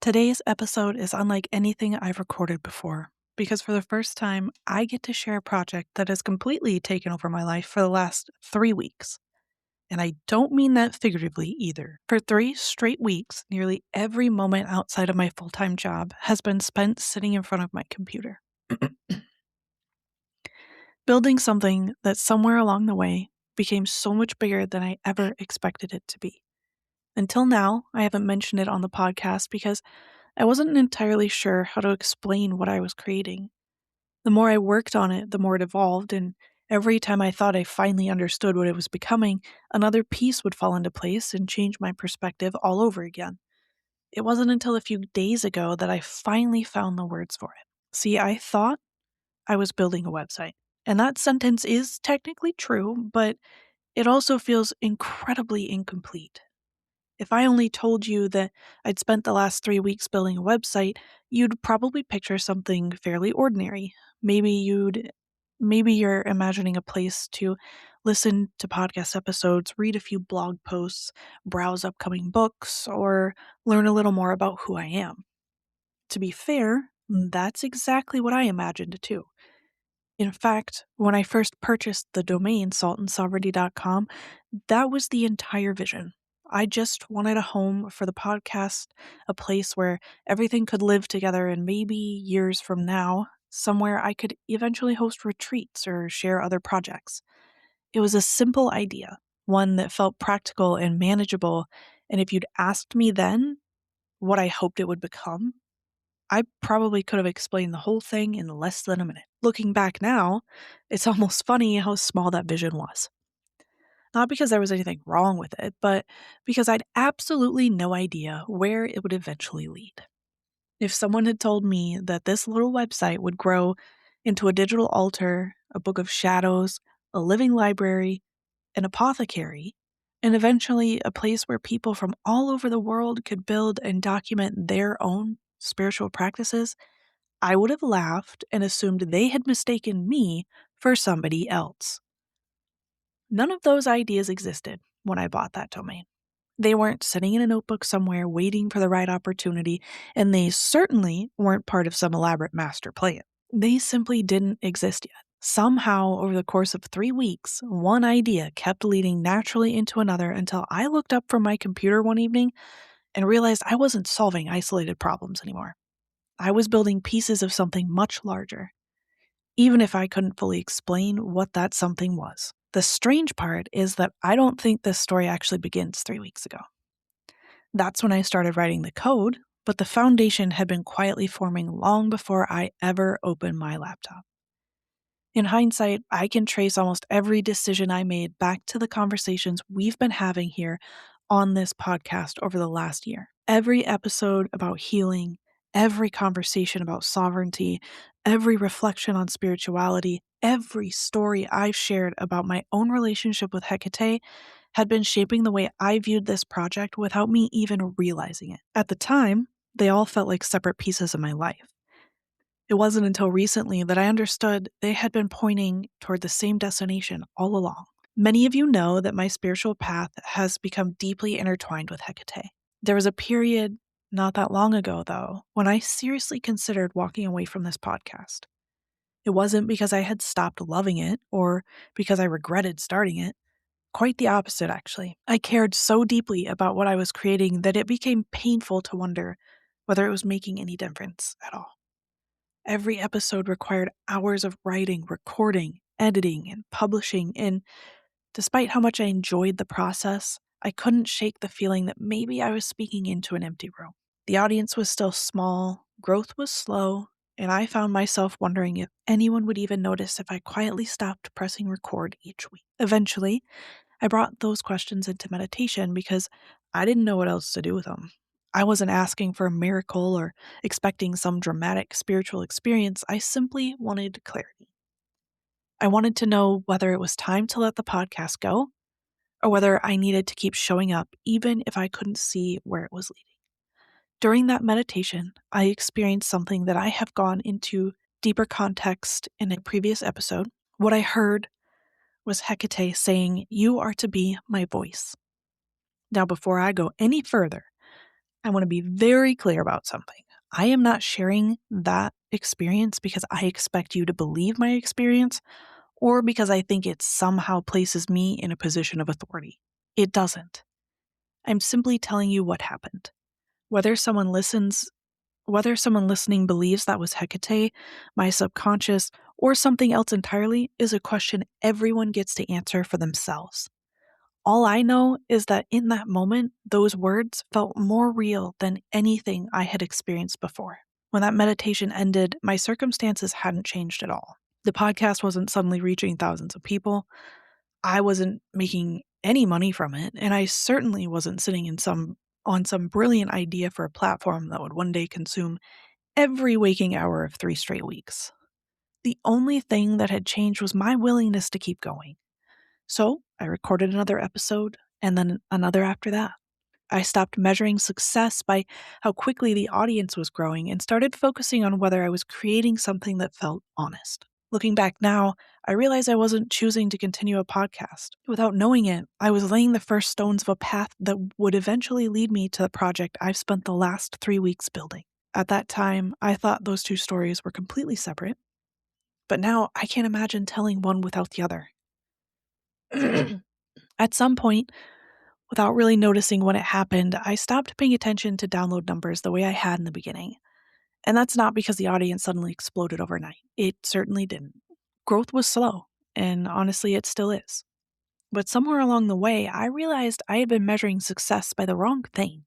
Today's episode is unlike anything I've recorded before, because for the first time, I get to share a project that has completely taken over my life for the last 3 weeks. And I don't mean that figuratively either. For 3 straight weeks, nearly every moment outside of my full-time job has been spent sitting in front of my computer, building something that somewhere along the way became so much bigger than I ever expected it to be. Until now, I haven't mentioned it on the podcast because I wasn't entirely sure how to explain what I was creating. The more I worked on it, the more it evolved, and every time I thought I finally understood what it was becoming, another piece would fall into place and change my perspective all over again. It wasn't until a few days ago that I finally found the words for it. See, I thought I was building a website, and that sentence is technically true, but it also feels incredibly incomplete. If I only told you that I'd spent the last 3 weeks building a website, you'd probably picture something fairly ordinary. Maybe you're imagining a place to listen to podcast episodes, read a few blog posts, browse upcoming books, or learn a little more about who I am. To be fair, that's exactly what I imagined too. In fact, when I first purchased the domain saltandsovereignty.com, that was the entire vision. I just wanted a home for the podcast, a place where everything could live together, and maybe years from now, somewhere I could eventually host retreats or share other projects. It was a simple idea, one that felt practical and manageable, and if you'd asked me then what I hoped it would become, I probably could have explained the whole thing in less than a minute. Looking back now, it's almost funny how small that vision was. Not because there was anything wrong with it, but because I'd absolutely no idea where it would eventually lead. If someone had told me that this little website would grow into a digital altar, a book of shadows, a living library, an apothecary, and eventually a place where people from all over the world could build and document their own spiritual practices, I would have laughed and assumed they had mistaken me for somebody else. None of those ideas existed when I bought that domain. They weren't sitting in a notebook somewhere waiting for the right opportunity, and they certainly weren't part of some elaborate master plan. They simply didn't exist yet. Somehow, over the course of 3 weeks, one idea kept leading naturally into another until I looked up from my computer one evening and realized I wasn't solving isolated problems anymore. I was building pieces of something much larger, even if I couldn't fully explain what that something was. The strange part is that I don't think this story actually begins 3 weeks ago. That's when I started writing the code, but the foundation had been quietly forming long before I ever opened my laptop. In hindsight, I can trace almost every decision I made back to the conversations we've been having here on this podcast over the last year. Every episode about healing, every conversation about sovereignty, every reflection on spirituality, every story I've shared about my own relationship with Hekate had been shaping the way I viewed this project without me even realizing it. At the time, they all felt like separate pieces of my life. It wasn't until recently that I understood they had been pointing toward the same destination all along. Many of you know that my spiritual path has become deeply intertwined with Hekate. There was a period not that long ago, though, when I seriously considered walking away from this podcast. It wasn't because I had stopped loving it or because I regretted starting it. Quite the opposite, actually. I cared so deeply about what I was creating that it became painful to wonder whether it was making any difference at all. Every episode required hours of writing, recording, editing, and publishing, and despite how much I enjoyed the process, I couldn't shake the feeling that maybe I was speaking into an empty room. The audience was still small, growth was slow, and I found myself wondering if anyone would even notice if I quietly stopped pressing record each week. Eventually, I brought those questions into meditation because I didn't know what else to do with them. I wasn't asking for a miracle or expecting some dramatic spiritual experience. I simply wanted clarity. I wanted to know whether it was time to let the podcast go or whether I needed to keep showing up even if I couldn't see where it was leading. During that meditation, I experienced something that I have gone into deeper context in a previous episode. What I heard was Hekate saying, "You are to be my voice." Now, before I go any further, I want to be very clear about something. I am not sharing that experience because I expect you to believe my experience or because I think it somehow places me in a position of authority. It doesn't. I'm simply telling you what happened. Whether someone listening believes that was Hekate, my subconscious, or something else entirely is a question everyone gets to answer for themselves. All I know is that in that moment, those words felt more real than anything I had experienced before. When that meditation ended, my circumstances hadn't changed at all. The podcast wasn't suddenly reaching thousands of people. I wasn't making any money from it, and I certainly wasn't sitting on some brilliant idea for a platform that would one day consume every waking hour of 3 straight weeks. The only thing that had changed was my willingness to keep going. So I recorded another episode, and then another after that. I stopped measuring success by how quickly the audience was growing and started focusing on whether I was creating something that felt honest. Looking back now, I realize I wasn't choosing to continue a podcast. Without knowing it, I was laying the first stones of a path that would eventually lead me to the project I've spent the last 3 weeks building. At that time, I thought those two stories were completely separate, but now I can't imagine telling one without the other. At some point, without really noticing when it happened, I stopped paying attention to download numbers the way I had in the beginning. And that's not because the audience suddenly exploded overnight. It certainly didn't. Growth was slow, and honestly, it still is. But somewhere along the way, I realized I had been measuring success by the wrong thing.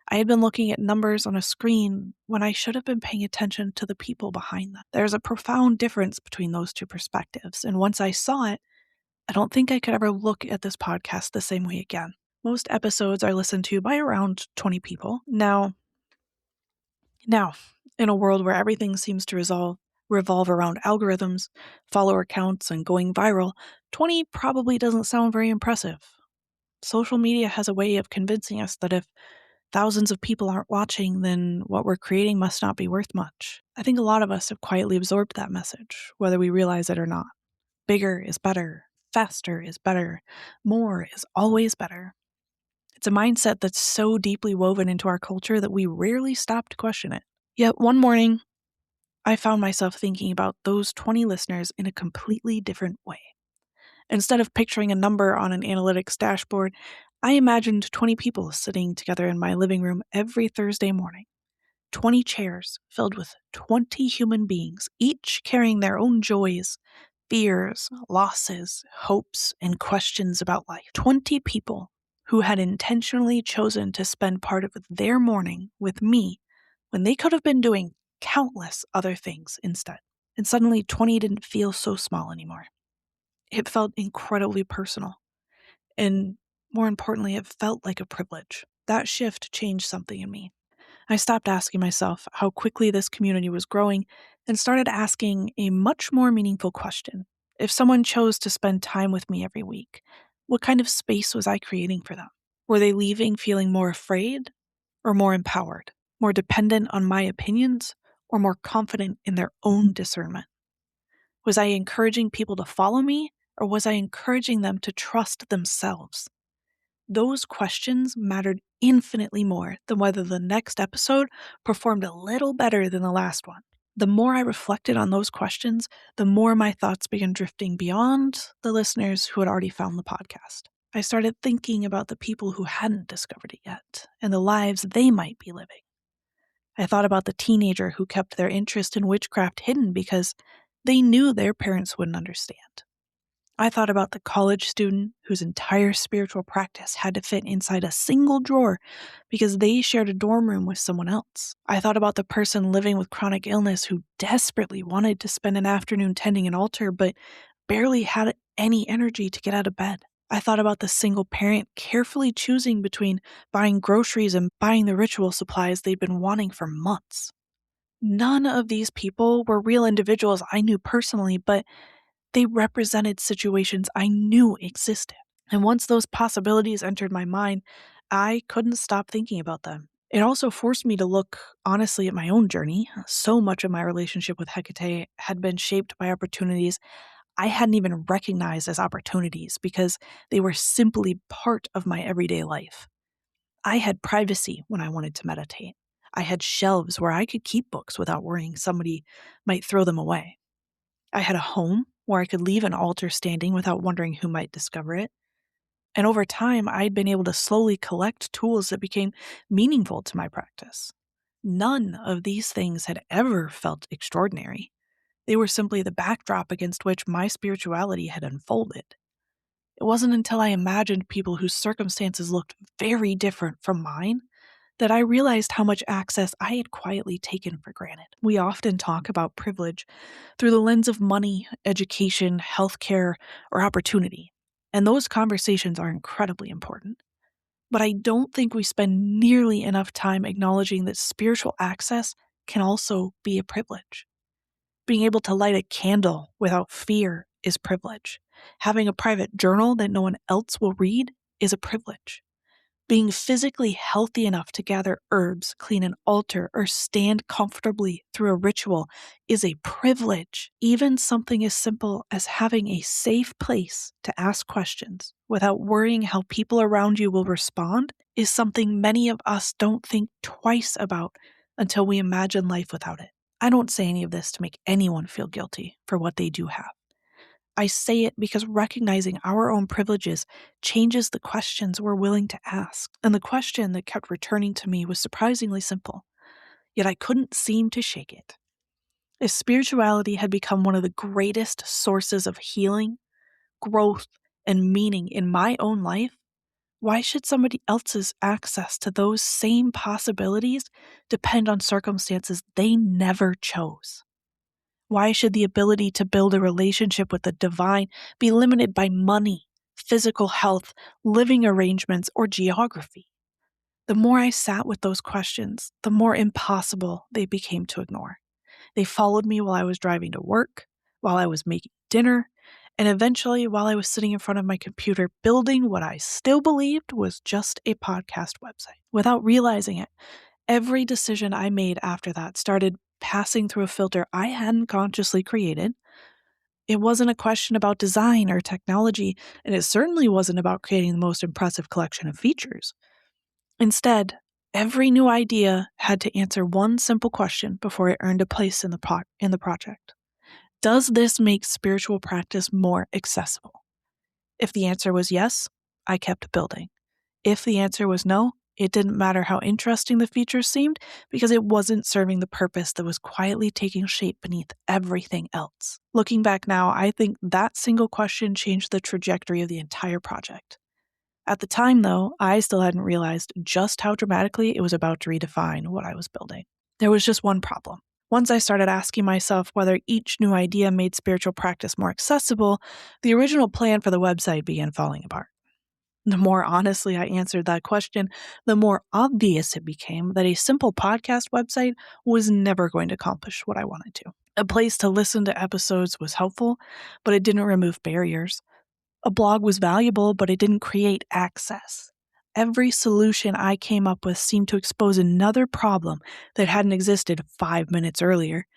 I had been looking at numbers on a screen when I should have been paying attention to the people behind them. There's a profound difference between those two perspectives, and once I saw it, I don't think I could ever look at this podcast the same way again. Most episodes are listened to by around 20 people. Now, in a world where everything seems to revolve around algorithms, follower counts, and going viral, 20 probably doesn't sound very impressive. Social media has a way of convincing us that if thousands of people aren't watching, then what we're creating must not be worth much. I think a lot of us have quietly absorbed that message, whether we realize it or not. Bigger is better. Faster is better. More is always better. It's a mindset that's so deeply woven into our culture that we rarely stop to question it. Yet one morning, I found myself thinking about those 20 listeners in a completely different way. Instead of picturing a number on an analytics dashboard, I imagined 20 people sitting together in my living room every Thursday morning. 20 chairs filled with 20 human beings, each carrying their own joys, fears, losses, hopes, and questions about life. 20 people who had intentionally chosen to spend part of their morning with me when they could have been doing countless other things instead. And suddenly 20 didn't feel so small anymore. It felt incredibly personal. And more importantly, it felt like a privilege. That shift changed something in me. I stopped asking myself how quickly this community was growing and started asking a much more meaningful question. If someone chose to spend time with me every week, what kind of space was I creating for them? Were they leaving feeling more afraid or more empowered, more dependent on my opinions or more confident in their own discernment? Was I encouraging people to follow me or was I encouraging them to trust themselves? Those questions mattered infinitely more than whether the next episode performed a little better than the last one. The more I reflected on those questions, the more my thoughts began drifting beyond the listeners who had already found the podcast. I started thinking about the people who hadn't discovered it yet and the lives they might be living. I thought about the teenager who kept their interest in witchcraft hidden because they knew their parents wouldn't understand. I thought about the college student whose entire spiritual practice had to fit inside a single drawer because they shared a dorm room with someone else. I thought about the person living with chronic illness who desperately wanted to spend an afternoon tending an altar but barely had any energy to get out of bed. I thought about the single parent carefully choosing between buying groceries and buying the ritual supplies they'd been wanting for months. None of these people were real individuals I knew personally, but they represented situations I knew existed. And once those possibilities entered my mind, I couldn't stop thinking about them. It also forced me to look honestly at my own journey. So much of my relationship with Hekate had been shaped by opportunities I hadn't even recognized as opportunities because they were simply part of my everyday life. I had privacy when I wanted to meditate. I had shelves where I could keep books without worrying somebody might throw them away. I had a home where I could leave an altar standing without wondering who might discover it. And over time, I'd been able to slowly collect tools that became meaningful to my practice. None of these things had ever felt extraordinary. They were simply the backdrop against which my spirituality had unfolded. It wasn't until I imagined people whose circumstances looked very different from mine that I realized how much access I had quietly taken for granted. We often talk about privilege through the lens of money, education, healthcare, or opportunity, and those conversations are incredibly important. But I don't think we spend nearly enough time acknowledging that spiritual access can also be a privilege. Being able to light a candle without fear is privilege. Having a private journal that no one else will read is a privilege. Being physically healthy enough to gather herbs, clean an altar, or stand comfortably through a ritual is a privilege. Even something as simple as having a safe place to ask questions without worrying how people around you will respond is something many of us don't think twice about until we imagine life without it. I don't say any of this to make anyone feel guilty for what they do have. I say it because recognizing our own privileges changes the questions we're willing to ask. And the question that kept returning to me was surprisingly simple, yet I couldn't seem to shake it. If spirituality had become one of the greatest sources of healing, growth, and meaning in my own life, why should somebody else's access to those same possibilities depend on circumstances they never chose? Why should the ability to build a relationship with the divine be limited by money, physical health, living arrangements, or geography? The more I sat with those questions, the more impossible they became to ignore. They followed me while I was driving to work, while I was making dinner, and eventually while I was sitting in front of my computer building what I still believed was just a podcast website. Without realizing it, every decision I made after that started passing through a filter I hadn't consciously created. It wasn't a question about design or technology, and it certainly wasn't about creating the most impressive collection of features. Instead, every new idea had to answer one simple question before it earned a place in the project. Does this make spiritual practice more accessible? If the answer was yes, I kept building. If the answer was no, it didn't matter how interesting the features seemed because it wasn't serving the purpose that was quietly taking shape beneath everything else. Looking back now, I think that single question changed the trajectory of the entire project. At the time, though, I still hadn't realized just how dramatically it was about to redefine what I was building. There was just one problem. Once I started asking myself whether each new idea made spiritual practice more accessible, the original plan for the website began falling apart. The more honestly I answered that question, the more obvious it became that a simple podcast website was never going to accomplish what I wanted to. A place to listen to episodes was helpful, but it didn't remove barriers. A blog was valuable, but it didn't create access. Every solution I came up with seemed to expose another problem that hadn't existed 5 minutes earlier.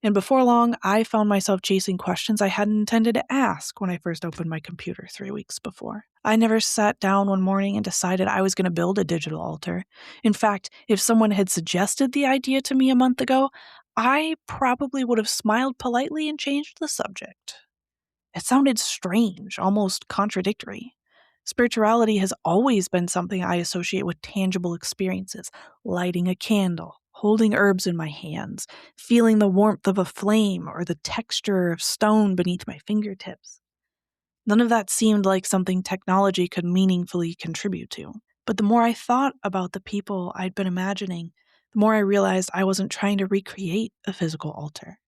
And before long, I found myself chasing questions I hadn't intended to ask when I first opened my computer 3 weeks before. I never sat down one morning and decided I was going to build a digital altar. In fact, if someone had suggested the idea to me a month ago, I probably would have smiled politely and changed the subject. It sounded strange, almost contradictory. Spirituality has always been something I associate with tangible experiences, lighting a candle, holding herbs in my hands, feeling the warmth of a flame or the texture of stone beneath my fingertips. None of that seemed like something technology could meaningfully contribute to. But the more I thought about the people I'd been imagining, the more I realized I wasn't trying to recreate a physical altar.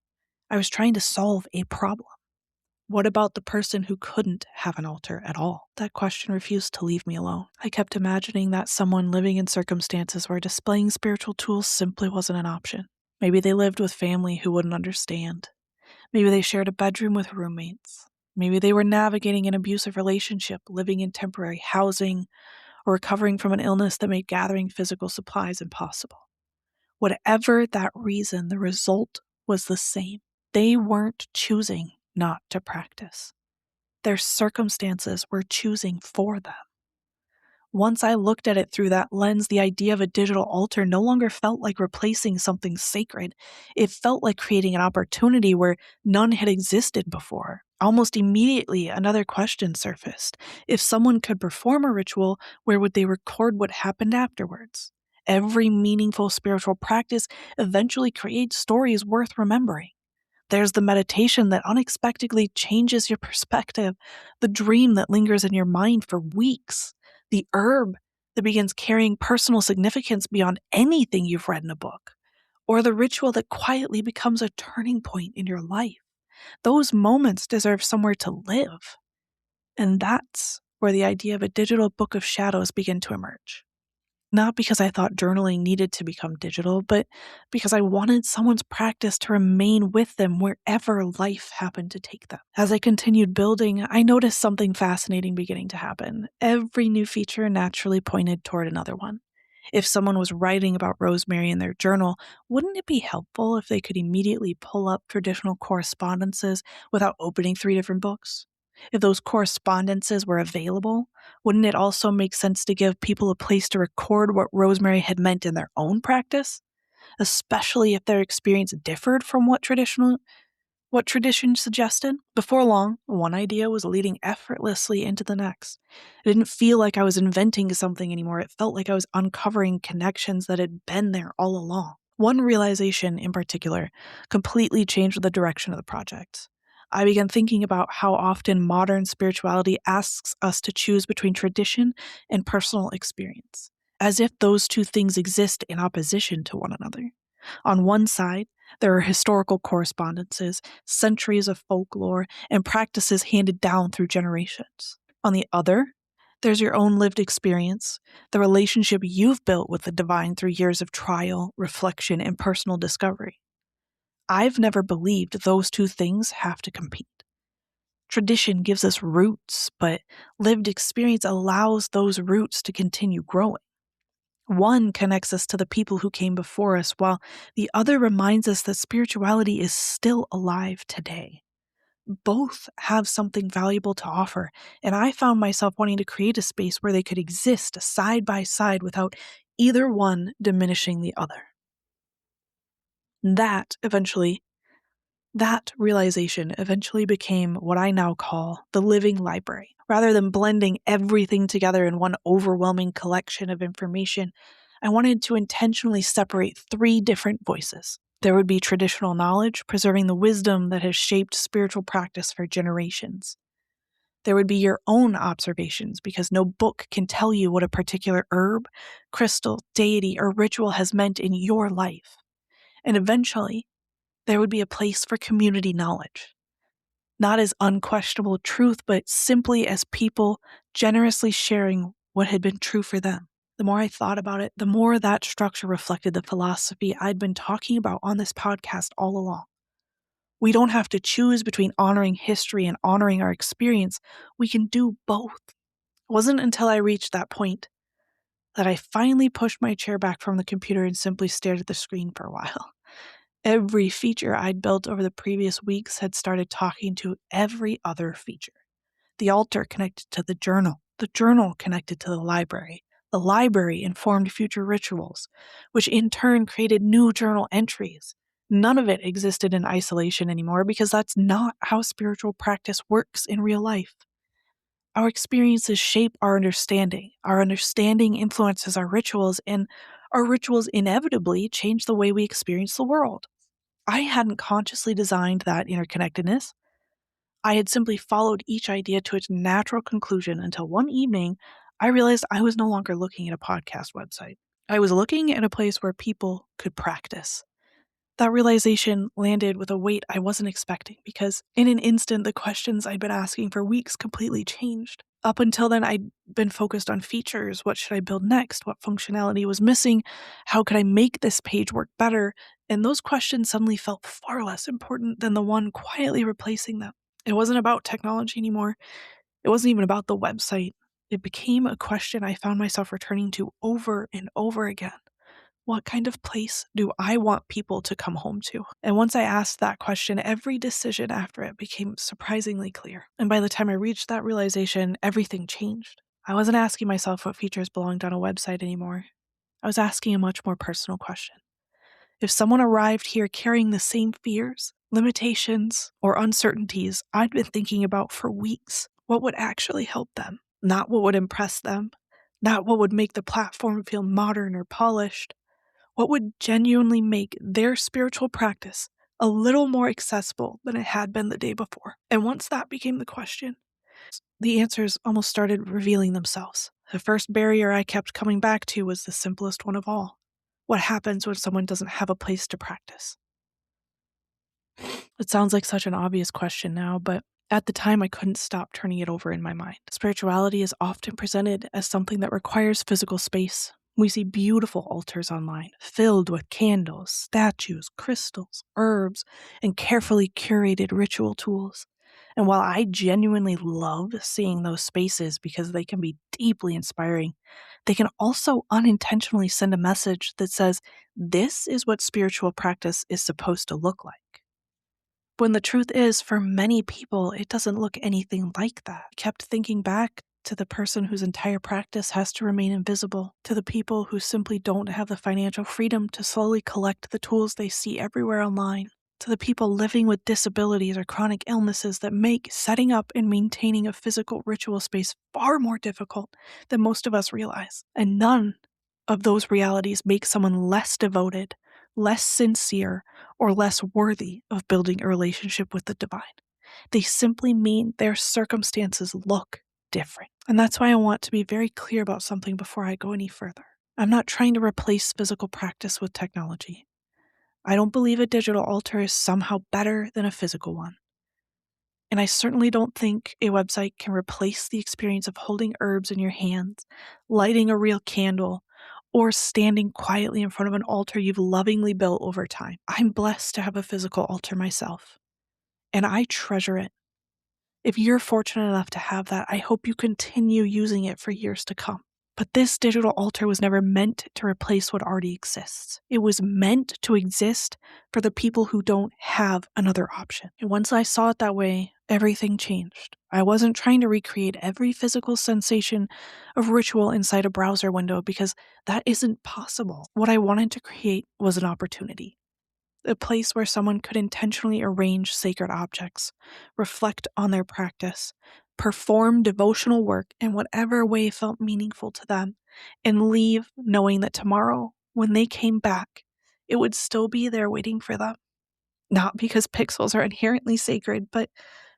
I was trying to solve a problem. What about the person who couldn't have an altar at all? That question refused to leave me alone. I kept imagining that someone living in circumstances where displaying spiritual tools simply wasn't an option. Maybe they lived with family who wouldn't understand. Maybe they shared a bedroom with roommates. Maybe they were navigating an abusive relationship, living in temporary housing, or recovering from an illness that made gathering physical supplies impossible. Whatever that reason, the result was the same. They weren't choosing not to practice. Their circumstances were choosing for them. Once I looked at it through that lens, the idea of a digital altar no longer felt like replacing something sacred. It felt like creating an opportunity where none had existed before. Almost immediately, another question surfaced. If someone could perform a ritual, where would they record what happened afterwards? Every meaningful spiritual practice eventually creates stories worth remembering. There's the meditation that unexpectedly changes your perspective, the dream that lingers in your mind for weeks, the herb that begins carrying personal significance beyond anything you've read in a book, or the ritual that quietly becomes a turning point in your life. Those moments deserve somewhere to live. And that's where the idea of a digital book of shadows began to emerge. Not because I thought journaling needed to become digital, but because I wanted someone's practice to remain with them wherever life happened to take them. As I continued building, I noticed something fascinating beginning to happen. Every new feature naturally pointed toward another one. If someone was writing about rosemary in their journal, wouldn't it be helpful if they could immediately pull up traditional correspondences without opening 3 different books? If those correspondences were available, wouldn't it also make sense to give people a place to record what rosemary had meant in their own practice, especially if their experience differed from what tradition suggested? Before long, one idea was leading effortlessly into the next. It didn't feel like I was inventing something anymore. It felt like I was uncovering connections that had been there all along. One realization in particular completely changed the direction of the project. I began thinking about how often modern spirituality asks us to choose between tradition and personal experience, as if those two things exist in opposition to one another. On one side, there are historical correspondences, centuries of folklore, and practices handed down through generations. On the other, there's your own lived experience, the relationship you've built with the divine through years of trial, reflection, and personal discovery. I've never believed those two things have to compete. Tradition gives us roots, but lived experience allows those roots to continue growing. One connects us to the people who came before us, while the other reminds us that spirituality is still alive today. Both have something valuable to offer, and I found myself wanting to create a space where they could exist side by side without either one diminishing the other. That realization eventually became what I now call the living library. Rather than blending everything together in one overwhelming collection of information, I wanted to intentionally separate 3 different voices. There would be traditional knowledge, preserving the wisdom that has shaped spiritual practice for generations. There would be your own observations, because no book can tell you what a particular herb, crystal, deity, or ritual has meant in your life. And eventually, there would be a place for community knowledge, not as unquestionable truth, but simply as people generously sharing what had been true for them. The more I thought about it, the more that structure reflected the philosophy I'd been talking about on this podcast all along. We don't have to choose between honoring history and honoring our experience. We can do both. It wasn't until I reached that point that I finally pushed my chair back from the computer and simply stared at the screen for a while. Every feature I'd built over the previous weeks had started talking to every other feature. The altar connected to the journal connected to the library informed future rituals, which in turn created new journal entries. None of it existed in isolation anymore, because that's not how spiritual practice works in real life. Our experiences shape our understanding. Our understanding influences our rituals, and our rituals inevitably change the way we experience the world. I hadn't consciously designed that interconnectedness. I had simply followed each idea to its natural conclusion until one evening I realized I was no longer looking at a podcast website. I was looking at a place where people could practice. That realization landed with a weight I wasn't expecting, because in an instant, the questions I'd been asking for weeks completely changed. Up until then, I'd been focused on features. What should I build next? What functionality was missing? How could I make this page work better? And those questions suddenly felt far less important than the one quietly replacing them. It wasn't about technology anymore. It wasn't even about the website. It became a question I found myself returning to over and over again. What kind of place do I want people to come home to? And once I asked that question, every decision after it became surprisingly clear. And by the time I reached that realization, everything changed. I wasn't asking myself what features belonged on a website anymore. I was asking a much more personal question. If someone arrived here carrying the same fears, limitations, or uncertainties I'd been thinking about for weeks, what would actually help them? Not what would impress them, not what would make the platform feel modern or polished. What would genuinely make their spiritual practice a little more accessible than it had been the day before? And once that became the question, the answers almost started revealing themselves. The first barrier I kept coming back to was the simplest one of all. What happens when someone doesn't have a place to practice? It sounds like such an obvious question now, but at the time I couldn't stop turning it over in my mind. Spirituality is often presented as something that requires physical space. We see beautiful altars online, filled with candles, statues, crystals, herbs, and carefully curated ritual tools. And while I genuinely love seeing those spaces because they can be deeply inspiring, they can also unintentionally send a message that says, this is what spiritual practice is supposed to look like. When the truth is, for many people, it doesn't look anything like that. I kept thinking back to the person whose entire practice has to remain invisible, to the people who simply don't have the financial freedom to slowly collect the tools they see everywhere online, to the people living with disabilities or chronic illnesses that make setting up and maintaining a physical ritual space far more difficult than most of us realize. And none of those realities make someone less devoted, less sincere, or less worthy of building a relationship with the divine. They simply mean their circumstances look different. And that's why I want to be very clear about something before I go any further. I'm not trying to replace physical practice with technology. I don't believe a digital altar is somehow better than a physical one. And I certainly don't think a website can replace the experience of holding herbs in your hands, lighting a real candle, or standing quietly in front of an altar you've lovingly built over time. I'm blessed to have a physical altar myself, and I treasure it. If you're fortunate enough to have that, I hope you continue using it for years to come. But this digital altar was never meant to replace what already exists. It was meant to exist for the people who don't have another option. And once I saw it that way, everything changed. I wasn't trying to recreate every physical sensation of ritual inside a browser window because that isn't possible. What I wanted to create was an opportunity. A place where someone could intentionally arrange sacred objects, reflect on their practice, perform devotional work in whatever way felt meaningful to them, and leave knowing that tomorrow, when they came back, it would still be there waiting for them. Not because pixels are inherently sacred, but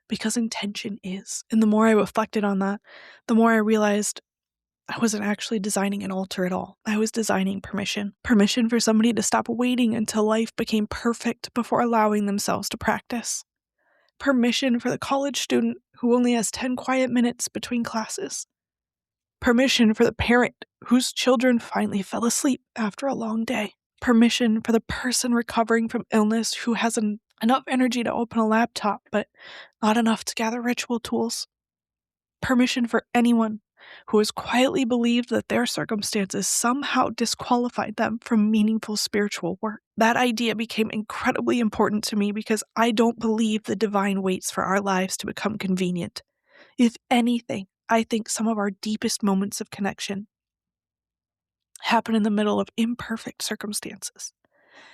because intention is. And the more I reflected on that, the more I realized I wasn't actually designing an altar at all. I was designing permission. Permission for somebody to stop waiting until life became perfect before allowing themselves to practice. Permission for the college student who only has 10 quiet minutes between classes. Permission for the parent whose children finally fell asleep after a long day. Permission for the person recovering from illness who has enough energy to open a laptop, but not enough to gather ritual tools. Permission for anyone who has quietly believed that their circumstances somehow disqualified them from meaningful spiritual work. That idea became incredibly important to me because I don't believe the divine waits for our lives to become convenient. If anything, I think some of our deepest moments of connection happen in the middle of imperfect circumstances.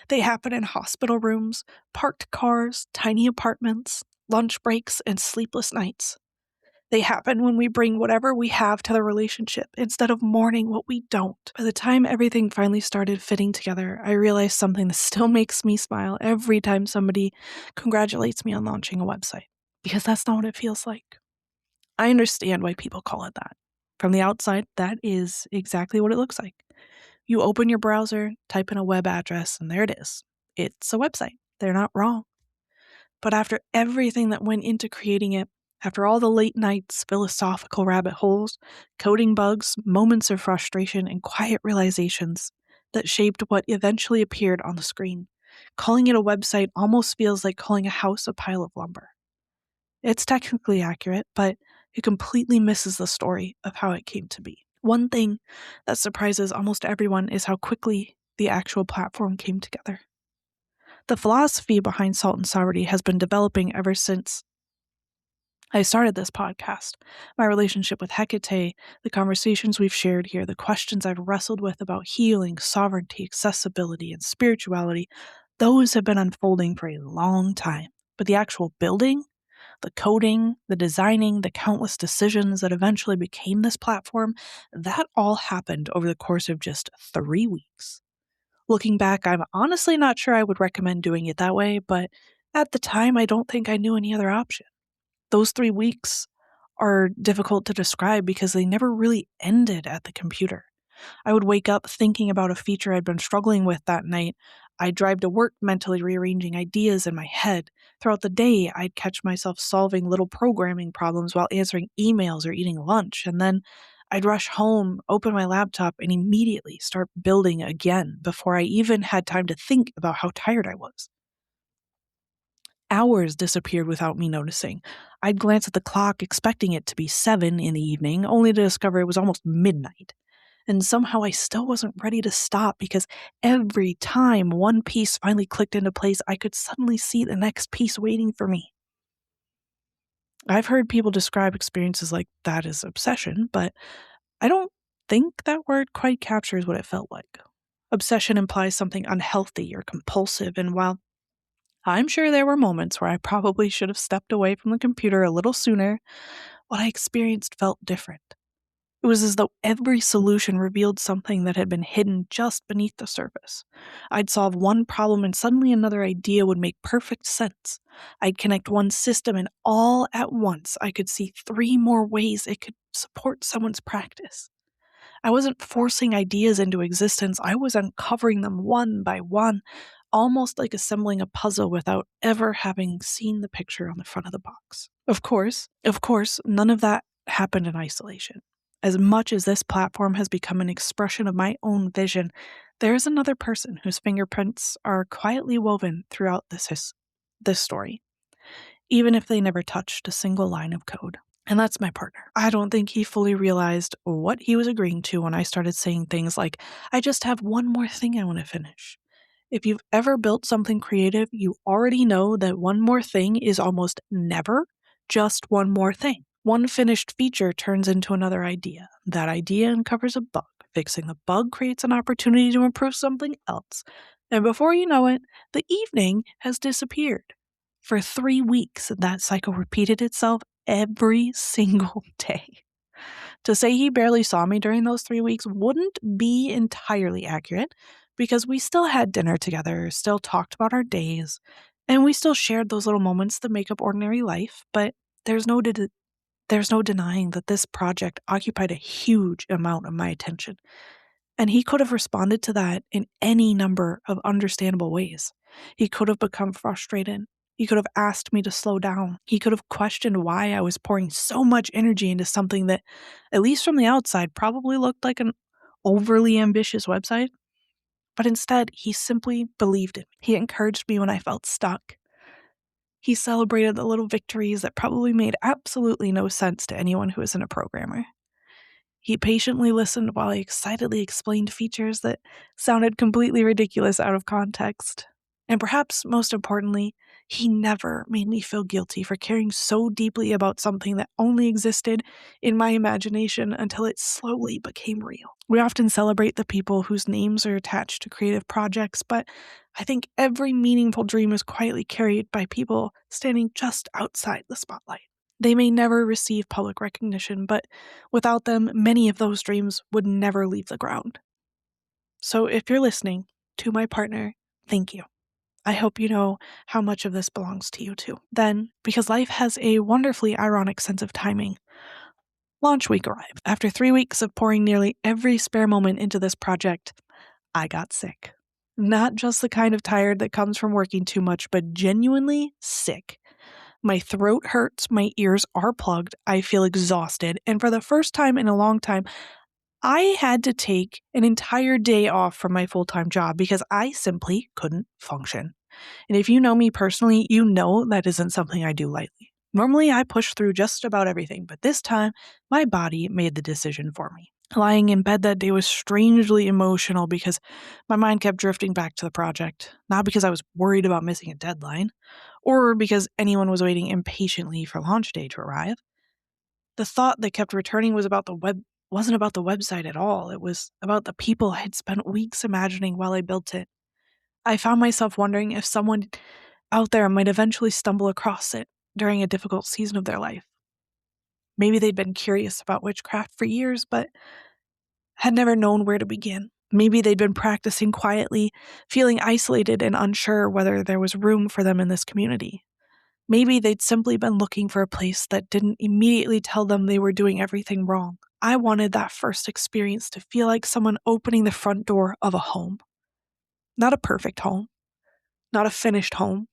They happen in hospital rooms, parked cars, tiny apartments, lunch breaks, and sleepless nights. They happen when we bring whatever we have to the relationship instead of mourning what we don't. By the time everything finally started fitting together, I realized something that still makes me smile every time somebody congratulates me on launching a website. Because that's not what it feels like. I understand why people call it that. From the outside, that is exactly what it looks like. You open your browser, type in a web address, and there it is. It's a website. They're not wrong. But after everything that went into creating it, after all the late nights, philosophical rabbit holes, coding bugs, moments of frustration, and quiet realizations that shaped what eventually appeared on the screen, calling it a website almost feels like calling a house a pile of lumber. It's technically accurate, but it completely misses the story of how it came to be. One thing that surprises almost everyone is how quickly the actual platform came together. The philosophy behind Salt and Sovereignty has been developing ever since I started this podcast. My relationship with Hekate, the conversations we've shared here, the questions I've wrestled with about healing, sovereignty, accessibility, and spirituality, those have been unfolding for a long time. But the actual building, the coding, the designing, the countless decisions that eventually became this platform, that all happened over the course of just 3 weeks. Looking back, I'm honestly not sure I would recommend doing it that way, but at the time, I don't think I knew any other option. Those 3 weeks are difficult to describe because they never really ended at the computer. I would wake up thinking about a feature I'd been struggling with that night. I'd drive to work mentally rearranging ideas in my head. Throughout the day, I'd catch myself solving little programming problems while answering emails or eating lunch. And then I'd rush home, open my laptop, and immediately start building again before I even had time to think about how tired I was. Hours disappeared without me noticing. I'd glance at the clock, expecting it to be 7 in the evening, only to discover it was almost midnight. And somehow I still wasn't ready to stop because every time one piece finally clicked into place, I could suddenly see the next piece waiting for me. I've heard people describe experiences like that as obsession, but I don't think that word quite captures what it felt like. Obsession implies something unhealthy or compulsive, and while I'm sure there were moments where I probably should have stepped away from the computer a little sooner, what I experienced felt different. It was as though every solution revealed something that had been hidden just beneath the surface. I'd solve one problem and suddenly another idea would make perfect sense. I'd connect one system and all at once I could see 3 more ways it could support someone's practice. I wasn't forcing ideas into existence, I was uncovering them one by one, almost like assembling a puzzle without ever having seen the picture on the front of the box. Of course, none of that happened in isolation. As much as this platform has become an expression of my own vision, there's another person whose fingerprints are quietly woven throughout this story, even if they never touched a single line of code. And that's my partner. I don't think he fully realized what he was agreeing to when I started saying things like, I just have one more thing I want to finish. If you've ever built something creative, you already know that one more thing is almost never just one more thing. One finished feature turns into another idea. That idea uncovers a bug. Fixing the bug creates an opportunity to improve something else. And before you know it, the evening has disappeared. For 3 weeks, that cycle repeated itself every single day. To say he barely saw me during those 3 weeks wouldn't be entirely accurate because we still had dinner together, still talked about our days, and we still shared those little moments that make up ordinary life, but there's no denying that this project occupied a huge amount of my attention. And he could have responded to that in any number of understandable ways. He could have become frustrated. He could have asked me to slow down. He could have questioned why I was pouring so much energy into something that, at least from the outside, probably looked like an overly ambitious website. But instead, he simply believed in me. He encouraged me when I felt stuck. He celebrated the little victories that probably made absolutely no sense to anyone who isn't a programmer. He patiently listened while I excitedly explained features that sounded completely ridiculous out of context. And perhaps most importantly, he never made me feel guilty for caring so deeply about something that only existed in my imagination until it slowly became real. We often celebrate the people whose names are attached to creative projects, but I think every meaningful dream is quietly carried by people standing just outside the spotlight. They may never receive public recognition, but without them, many of those dreams would never leave the ground. So if you're listening, to my partner, thank you. I hope you know how much of this belongs to you too. Then, because life has a wonderfully ironic sense of timing, launch week arrived. After 3 weeks of pouring nearly every spare moment into this project, I got sick. Not just the kind of tired that comes from working too much, but genuinely sick. My throat hurts, my ears are plugged, I feel exhausted, and for the first time in a long time, I had to take an entire day off from my full-time job because I simply couldn't function. And if you know me personally, you know that isn't something I do lightly. Normally, I push through just about everything, but this time, my body made the decision for me. Lying in bed that day was strangely emotional because my mind kept drifting back to the project, not because I was worried about missing a deadline, or because anyone was waiting impatiently for launch day to arrive. The thought that kept returning wasn't about the website at all. It was about the people I had spent weeks imagining while I built it. I found myself wondering if someone out there might eventually stumble across it during a difficult season of their life. Maybe they'd been curious about witchcraft for years, but had never known where to begin. Maybe they'd been practicing quietly, feeling isolated and unsure whether there was room for them in this community. Maybe they'd simply been looking for a place that didn't immediately tell them they were doing everything wrong. I wanted that first experience to feel like someone opening the front door of a home. Not a perfect home, not a finished home,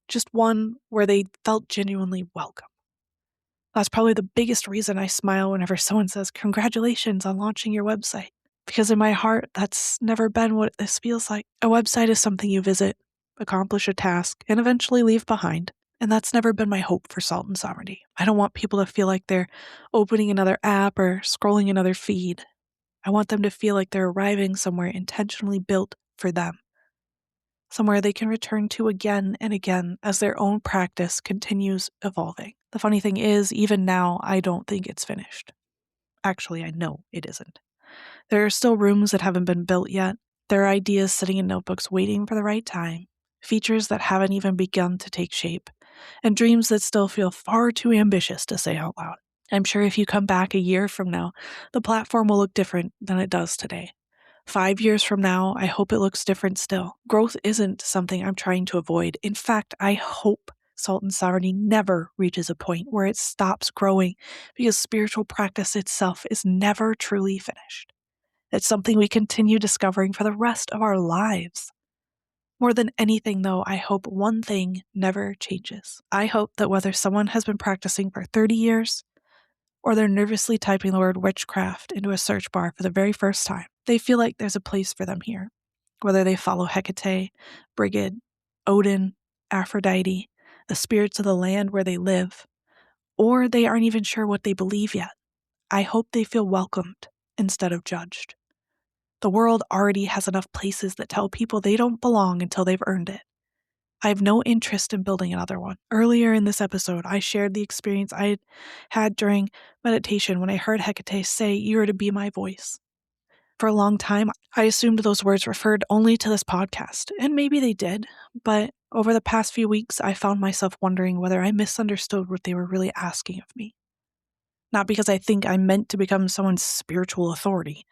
just one where they felt genuinely welcome. That's probably the biggest reason I smile whenever someone says, "Congratulations on launching your website." Because in my heart, that's never been what this feels like. A website is something you visit, accomplish a task, and eventually leave behind. And that's never been my hope for Salt and Sovereignty. I don't want people to feel like they're opening another app or scrolling another feed. I want them to feel like they're arriving somewhere intentionally built for them, somewhere they can return to again and again as their own practice continues evolving. The funny thing is, even now, I don't think it's finished. Actually, I know it isn't. There are still rooms that haven't been built yet. There are ideas sitting in notebooks waiting for the right time, features that haven't even begun to take shape, and dreams that still feel far too ambitious to say out loud. I'm sure if you come back a year from now, the platform will look different than it does today. 5 years from now, I hope it looks different still. Growth isn't something I'm trying to avoid. In fact, I hope Salt and Sovereignty never reaches a point where it stops growing because spiritual practice itself is never truly finished. It's something we continue discovering for the rest of our lives. More than anything, though, I hope one thing never changes. I hope that whether someone has been practicing for 30 years or they're nervously typing the word witchcraft into a search bar for the very first time, they feel like there's a place for them here. Whether they follow Hekate, Brigid, Odin, Aphrodite, the spirits of the land where they live, or they aren't even sure what they believe yet, I hope they feel welcomed instead of judged. The world already has enough places that tell people they don't belong until they've earned it. I have no interest in building another one. Earlier in this episode, I shared the experience I had during meditation when I heard Hekate say, "You are to be my voice." For a long time, I assumed those words referred only to this podcast, and maybe they did, but over the past few weeks, I found myself wondering whether I misunderstood what they were really asking of me. Not because I think I'm meant to become someone's spiritual authority.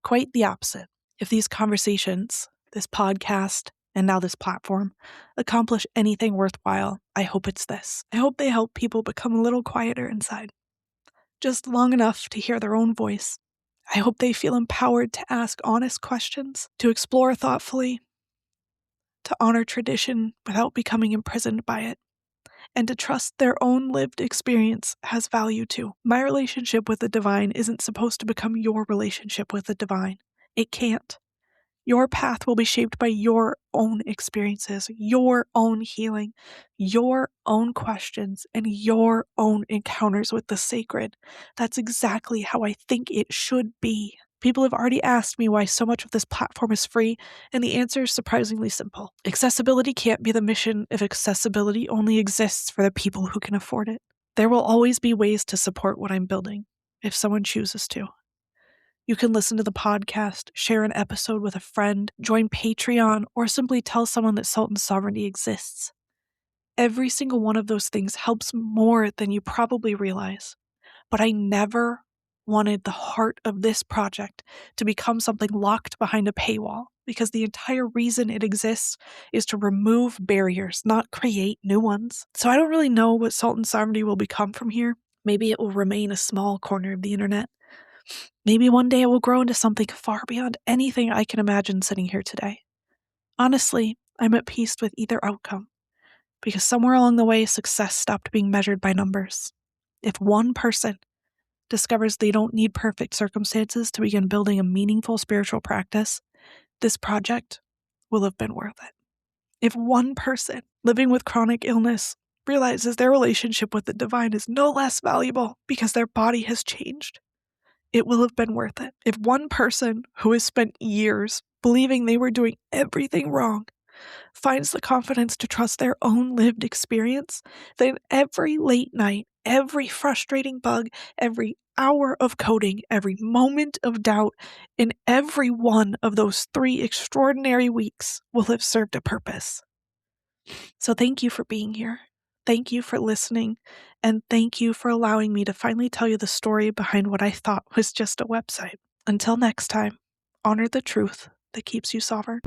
Quite the opposite. If these conversations, this podcast, and now this platform accomplish anything worthwhile, I hope it's this. I hope they help people become a little quieter inside, just long enough to hear their own voice. I hope they feel empowered to ask honest questions, to explore thoughtfully, to honor tradition without becoming imprisoned by it, and to trust their own lived experience has value too. My relationship with the divine isn't supposed to become your relationship with the divine. It can't. Your path will be shaped by your own experiences, your own healing, your own questions, and your own encounters with the sacred. That's exactly how I think it should be. People have already asked me why so much of this platform is free, and the answer is surprisingly simple. Accessibility can't be the mission if accessibility only exists for the people who can afford it. There will always be ways to support what I'm building, if someone chooses to. You can listen to the podcast, share an episode with a friend, join Patreon, or simply tell someone that Salt and Sovereignty exists. Every single one of those things helps more than you probably realize. But I never wanted the heart of this project to become something locked behind a paywall, because the entire reason it exists is to remove barriers, not create new ones. So I don't really know what Salt and Sovereignty will become from here. Maybe it will remain a small corner of the internet. Maybe one day it will grow into something far beyond anything I can imagine sitting here today. Honestly, I'm at peace with either outcome, because somewhere along the way, success stopped being measured by numbers. If one person discovers they don't need perfect circumstances to begin building a meaningful spiritual practice, this project will have been worth it. If one person living with chronic illness realizes their relationship with the divine is no less valuable because their body has changed, it will have been worth it. If one person who has spent years believing they were doing everything wrong finds the confidence to trust their own lived experience, then every late night, every frustrating bug, every hour of coding, every moment of doubt, in every one of those 3 extraordinary weeks will have served a purpose. So thank you for being here. Thank you for listening, and thank you for allowing me to finally tell you the story behind what I thought was just a website. Until next time, honor the truth that keeps you sovereign.